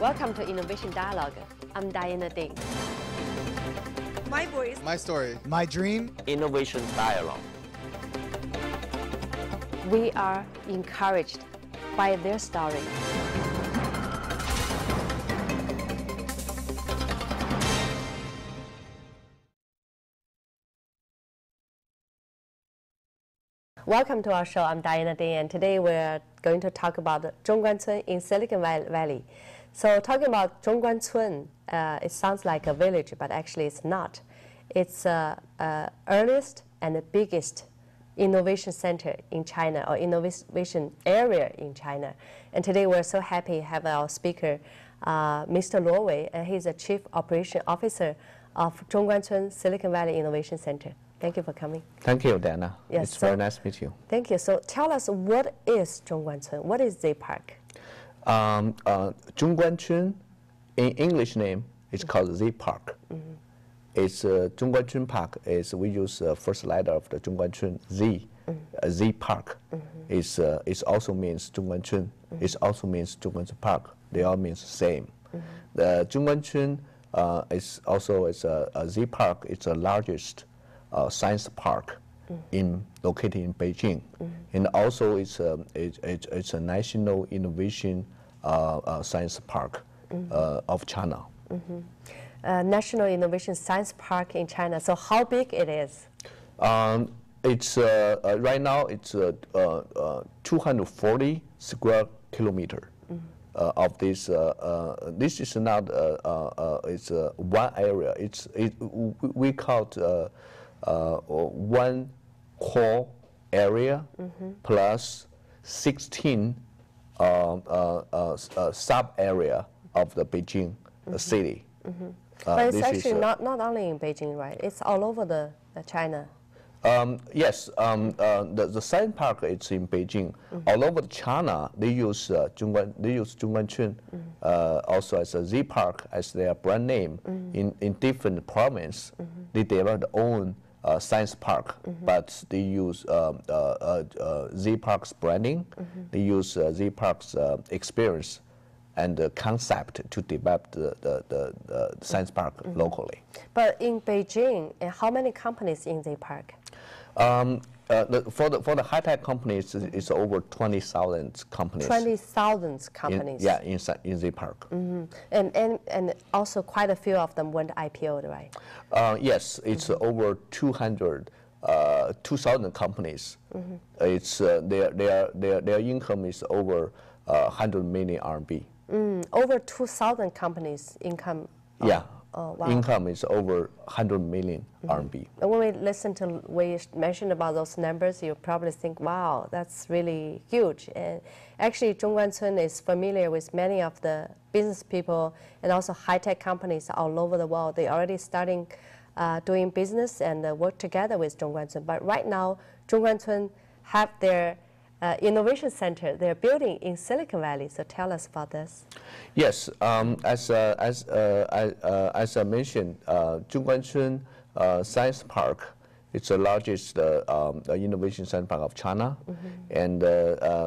Welcome to Innovation Dialogue. I'm Diana Ding. My voice. My story. My dream. Innovation Dialogue. We are encouraged by their story. Welcome to our show. I'm Diana Ding, and today we're going to talk about Zhongguancun in Silicon Valley. So talking about Zhongguancun, it sounds like a village, but actually it's not. It's the earliest and the biggest innovation center in China, or innovation area in China. And today we're so happy to have our speaker, Mr. Luo Wei, and he's the Chief Operation Officer of Zhongguancun Silicon Valley Innovation Center. Thank you for coming. Thank you, Diana. Yes, it's very nice to meet you. Thank you. So tell us, what is Zhongguancun? What is Z Park? Zhongguancun, in English name, it's called Z Park. It's Zhongguancun Park. We use first letter of the Zhongguancun Z. Z Park. It also means Zhongguancun. It also means Zhongguancun Park. They all mean the same. The Zhongguancun is also a Z Park. It's the largest science park located in Beijing, and also it's a national innovation science park of China. National Innovation Science Park in China. So how big it is? It's right now it's 240 square kilometer. Of this, this is not it's one area. We call it one core area plus 16 sub area of the Beijing city. But it's actually not only in Beijing, right? It's all over the China. Yes, the science park is in Beijing. All over China, they use Zhongguancun also as a Z Park as their brand name. In different provinces, they develop their own science park, but they use Z Park's branding. They use Z Park's experience and the concept to develop the science park locally. But in Beijing, how many companies in Z Park? For the high-tech companies, it's over 20,000 companies. 20,000 companies. In Z Park. And also quite a few of them went IPO'd, right? Yes, it's over 2,000 companies. It's their income is over 100 million RMB. Over 2,000 companies income. Yeah. Oh, wow. Income is over 100 million RMB. And when we listen to what you mentioned about those numbers, you probably think, wow, that's really huge. And actually, Zhongguancun is familiar with many of the business people and also high-tech companies all over the world. They're already starting doing business and work together with Zhongguancun. But right now, Zhongguancun have their innovation center they're building in Silicon Valley. So tell us about this. Yes, as I mentioned, Zhongguancun Science Park, it's the largest innovation science park of China, and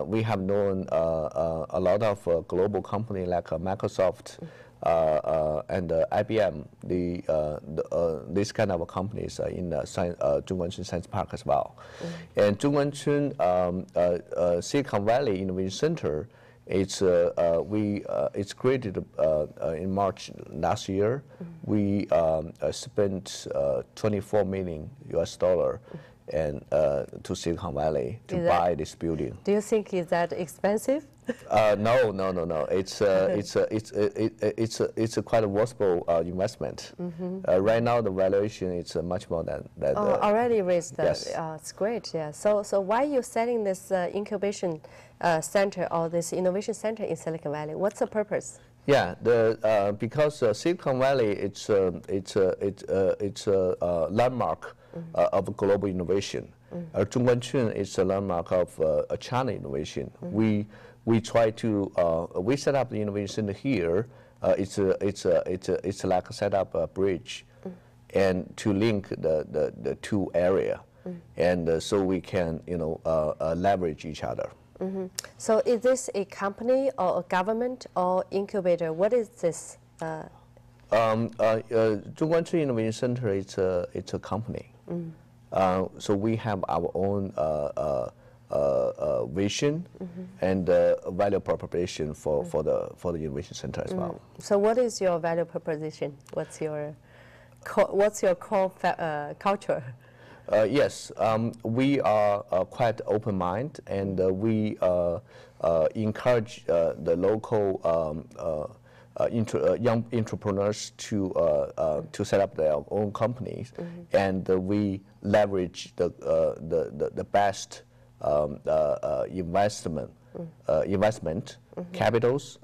we have known a lot of global companies like Microsoft and IBM. These kind of companies are in the Zhongguancun Science Park as well. And Zhongguancun Silicon Valley Innovation Center, it's created in March last year. We spent $24 million and to Silicon Valley to buy this building. Do you think is that expensive? No. It's a quite a worthwhile investment. Right now, the valuation is much more than that. Already raised. Yes. It's great. Yeah. So why are you setting this incubation center or this innovation center in Silicon Valley? What's the purpose? Yeah, because Silicon Valley it's a landmark of global innovation. Zhongguancun is a landmark of China innovation. We try to we set up the innovation center here. It's like set up a bridge, and to link the two area, and so we can leverage each other. So is this a company or a government or incubator? What is this? Zhongguancun Innovation Center, it's a company. So we have our own vision and value proposition for the Innovation Center as well. So what is your value proposition? What's your core culture? Yes, we are quite open-minded, and we encourage the local young entrepreneurs to set up their own companies, and we leverage the best investment capitals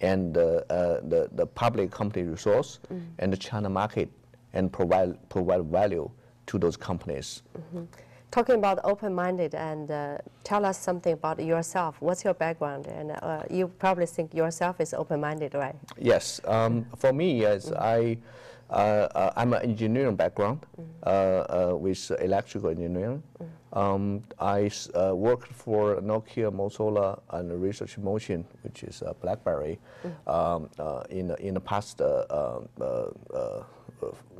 and the public company resource and the China market, and provide value to those companies. Talking about open-minded, and tell us something about yourself. What's your background? And you probably think yourself is open-minded, right? Yes. For me, yes, I'm an engineering background with electrical engineering. I worked for Nokia, Motorola, and Research Motion, which is BlackBerry, in the past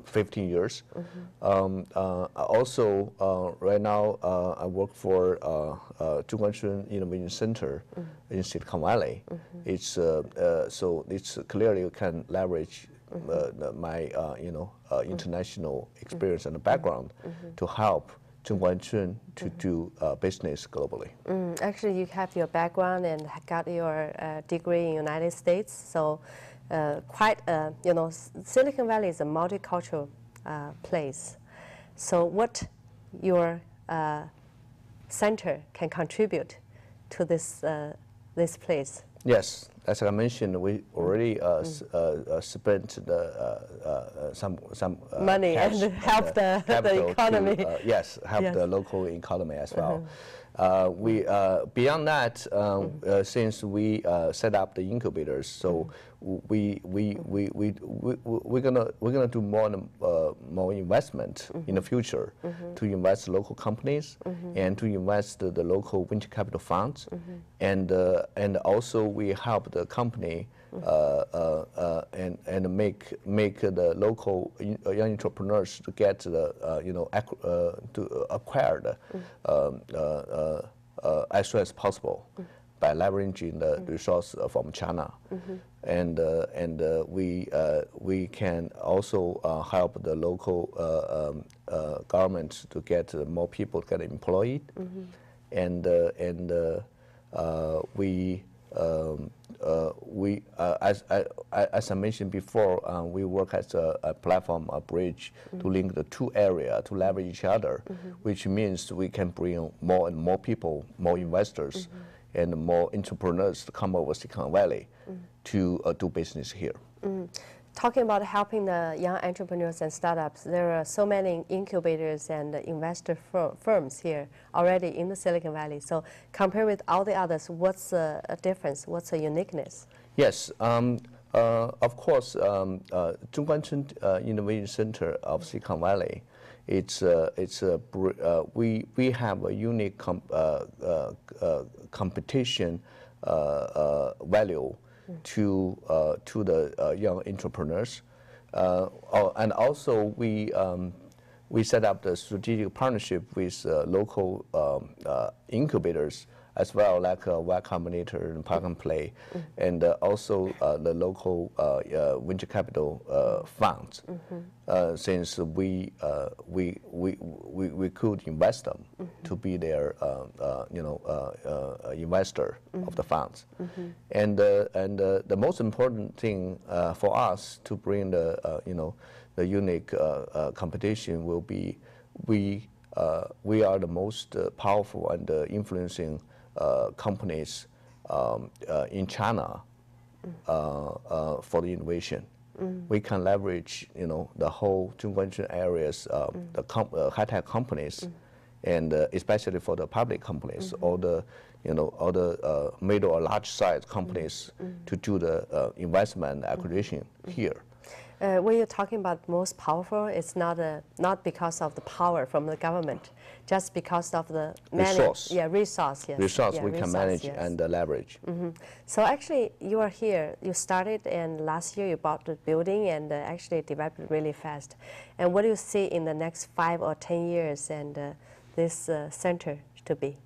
15 years. Also, right now, I work for Zhongguancun Innovation Center in Silicon Valley. It's so it's clearly you can leverage my international experience and background to help Zhongguancun to do business globally. Actually, you have your background and got your degree in United States, so quite, Silicon Valley is a multicultural place. So what your center can contribute to this place? Yes, as I mentioned, we already spent some money cash and help the economy. Yes, help the local economy as well. We beyond that, since we set up the incubators, so we're gonna do more investment in the future to invest local companies and to invest the local venture capital funds, and also we help the company and make the local young entrepreneurs to get the to acquire as soon as possible by leveraging the resource from China, and we can also help the local government to get more people to get employed, and as I mentioned before, we work as a platform, a bridge to link the two areas to leverage each other, which means we can bring more and more people, more investors, and more entrepreneurs to come over Silicon Valley to do business here. Talking about helping the young entrepreneurs and startups, there are so many incubators and investor firms here already in the Silicon Valley. So compare with all the others, what's the difference? What's the uniqueness? Yes, of course, Zhongguancun Innovation Center of Silicon Valley, we have a unique competition value to the young entrepreneurs, and also we set up the strategic partnership with local incubators as well, like Y Combinator and Plug and Play, and also the local venture capital funds. Since we could invest them to be their investor of the funds, and the most important thing for us to bring the unique competition will be we are the most powerful and influencing companies in China for the innovation. We can leverage, the whole Zhongguancun areas, the high-tech companies, and especially for the public companies, all the middle or large-size companies to do the investment acquisition here. When you're talking about most powerful, it's not because of the power from the government, just because of the resource. Resource, yes. Resource we can manage and leverage. So actually, you are here. You started, and last year you bought the building, and actually developed it really fast. And what do you see in the next 5 or 10 years, and this center to be?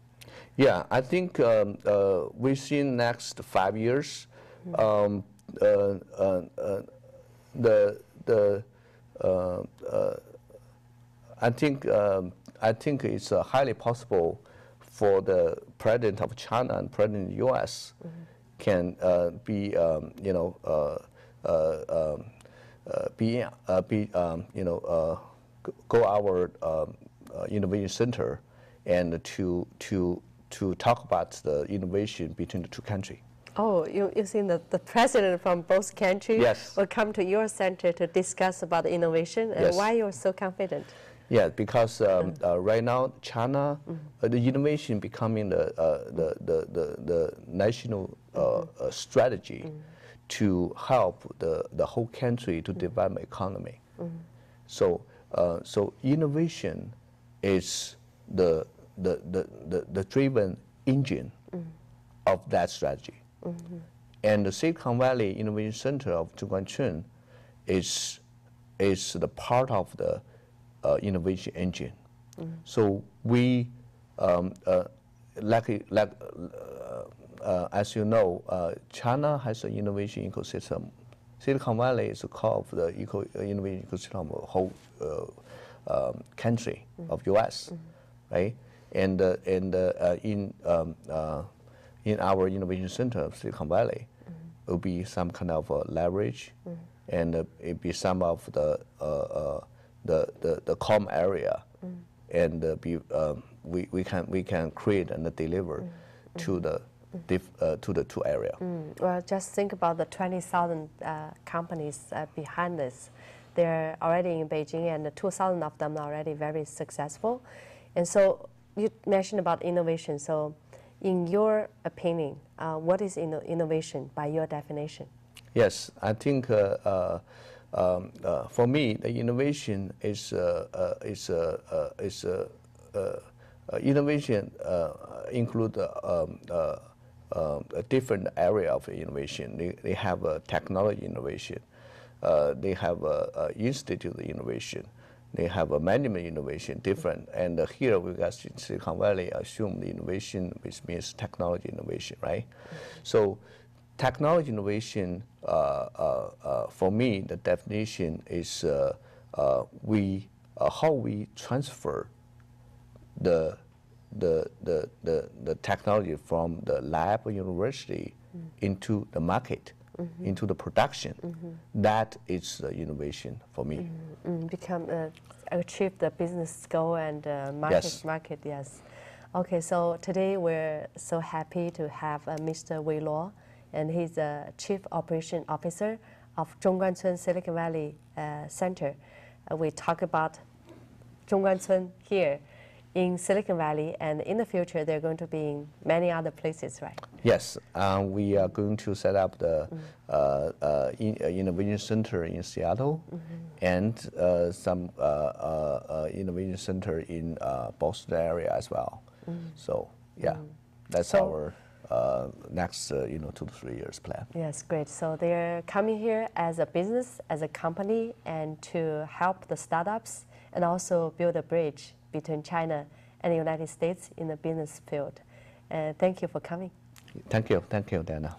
Yeah, I think we see next 5 years. I think it's highly possible for the president of China and president of the U.S. can go our innovation center and to talk about the innovation between the two countries. Oh, you think that the president from both countries will come to your center to discuss about innovation, and why you're so confident? Yeah, because right now China, the innovation becoming the national strategy to help the whole country to develop economy. So innovation is the driven engine of that strategy. And the Silicon Valley Innovation Center of Zhongguancun is the part of the innovation engine. So we, as you know, China has an innovation ecosystem. Silicon Valley is the core of the innovation ecosystem of the whole country of U.S., right? And in our innovation center of Silicon Valley, it will be some kind of leverage, and it be some of the common area, and we can create and deliver to the two area. Well, just think about the 20,000 companies behind this. They're already in Beijing, and 2,000 of them are already very successful. And so you mentioned about innovation. So in your opinion, what is innovation by your definition? Yes, I think for me, the innovation is innovation include a different area of innovation. They have a technology innovation. They have a institute innovation. They have a management innovation, different. And here we got Silicon Valley assume the innovation, which means technology innovation, right? So technology innovation, for me, the definition is how we transfer the technology from the lab or university into the market, into the production. That is the innovation for me. Achieve the business goal and market, yes. Okay, so today we're so happy to have Mr. Wei Luo, and he's the Chief Operation Officer of Zhongguancun Silicon Valley Center. We talk about Zhongguancun here in Silicon Valley, and in the future they're going to be in many other places, right? Yes, we are going to set up the innovation center in Seattle, and some innovation center in Boston area as well. So yeah, that's our next 2 to 3 years plan. Yes, great. So they're coming here as a business, as a company, and to help the startups and also build a bridge between China and the United States in the business field. Thank you for coming. Thank you, Dana.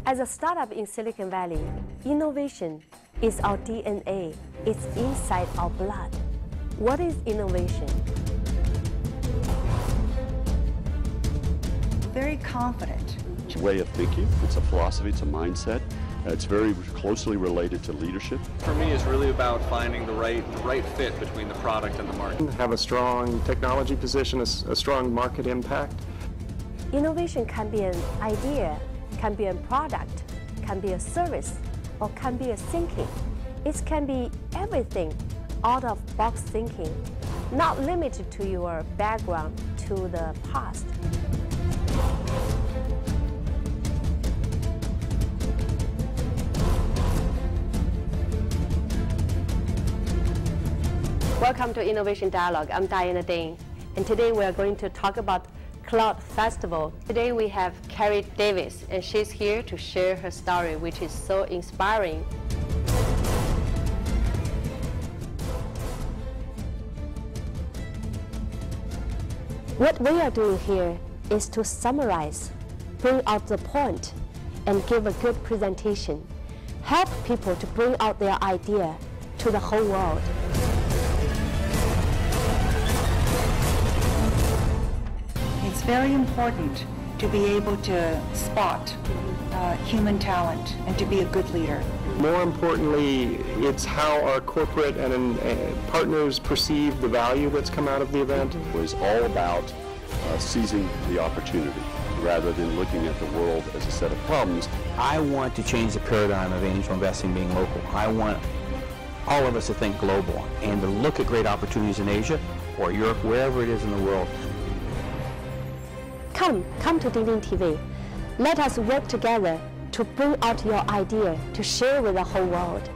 As a startup in Silicon Valley, innovation is our DNA. It's inside our blood. What is innovation? Very confident. It's a way of thinking, it's a philosophy, it's a mindset. It's very closely related to leadership. For me, it's really about finding the right fit between the product and the market. Have a strong technology position, a strong market impact. Innovation can be an idea, can be a product, can be a service, or can be a thinking. It can be everything, out-of-box thinking, not limited to your background, to the past. Welcome to Innovation Dialogue. I'm Diana Dane, and today we are going to talk about Cloud Festival. Today we have Carrie Davis, and she's here to share her story, which is so inspiring. What we are doing here is to summarize, bring out the point, and give a good presentation. Help people to bring out their idea to the whole world. It's very important to be able to spot human talent and to be a good leader. More importantly, it's how our corporate and partners perceive the value that's come out of the event. It was all about seizing the opportunity rather than looking at the world as a set of problems. I want to change the paradigm of angel investing being local. I want all of us to think global and to look at great opportunities in Asia or Europe, wherever it is in the world. Come to Ding TV. Let us work together to bring out your idea to share with the whole world.